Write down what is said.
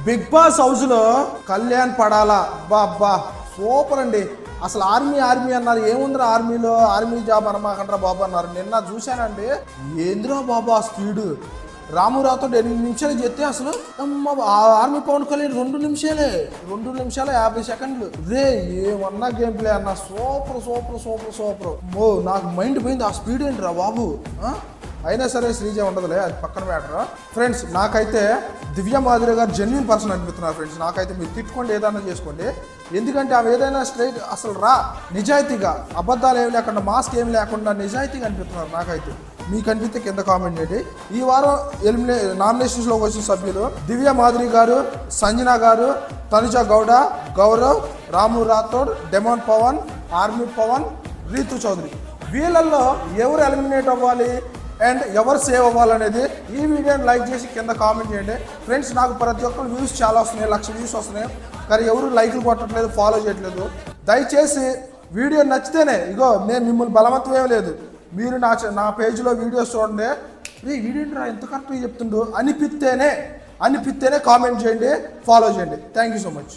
Big boss హౌస్లో కళ్యాణ్ పడాలా అబ్బా super అండి. అసలు ఆర్మీ అన్నారు, ఏముందిరా ఆర్మీలో, ఆర్మీ జాబ్ అనమాకండ్రా బాబు అన్నారు. నిన్న చూశానండి, ఏందిరా బాబు ఆ స్పీడు. రామురాతో 8 నిమిషాలు చెప్తే అసలు ఆర్మీ పవన్ కళ్యాణ్ 2 నిమిషాలే 50 సెకండ్లు. రే ఏమన్నా గేమ్ ప్లే అన్న, సూపర్. నాకు మైండ్ పోయింది, ఆ స్పీడ్ ఏంటిరా బాబు. అయినా సరే శ్రీజ ఉండదులే, అది పక్కన మ్యాటర్. ఫ్రెండ్స్ నాకైతే దివ్య మాధురి గారు జెన్యున్ పర్సన్ అనిపిస్తున్నారు ఫ్రెండ్స్. నాకైతే మీరు తిట్టుకోండి, ఏదైనా చేసుకోండి, ఎందుకంటే ఆమె ఏదైనా స్ట్రైట్ అసలు నిజాయితీగా, అబద్ధాలు ఏమి లేకుండా, మాస్క్ ఏమి లేకుండా నిజాయితీగా అనిపిస్తున్నారు నాకైతే. మీకు అనిపిస్తే కింద కామెంట్ చేయండి. ఈ వారం నామినేషన్స్లోకి వచ్చిన సభ్యులు దివ్య మాధురి గారు, సంజన గారు, తనుజ గౌడ, గౌరవ్, రాము రాథోడ్, డెమోన్ పవన్, ఆర్మీ పవన్, రీతు చౌదరి. వీళ్ళల్లో ఎవరు ఎలిమినేట్ అవ్వాలి అండ్ ఎవరు సేవ్ అవ్వాలనేది ఈ వీడియోని లైక్ చేసి కింద కామెంట్ చేయండి ఫ్రెండ్స్. నాకు ప్రతి ఒక్కరు వ్యూస్ చాలా వస్తున్నాయి, 1,00,000 వ్యూస్ వస్తున్నాయి, కానీ ఎవరు లైక్లు కొట్టట్లేదు, ఫాలో చేయట్లేదు. దయచేసి వీడియో నచ్చితేనే, ఇగో నేను మిమ్మల్ని బలవంతం ఏం లేదు, మీరు నా పేజ్లో వీడియోస్ చూడండి, ఈ వీడియో ఎంత కరెక్ట్గా చెప్తుండో అనిపిస్తేనే కామెంట్ చేయండి, ఫాలో చేయండి. Thank you so much.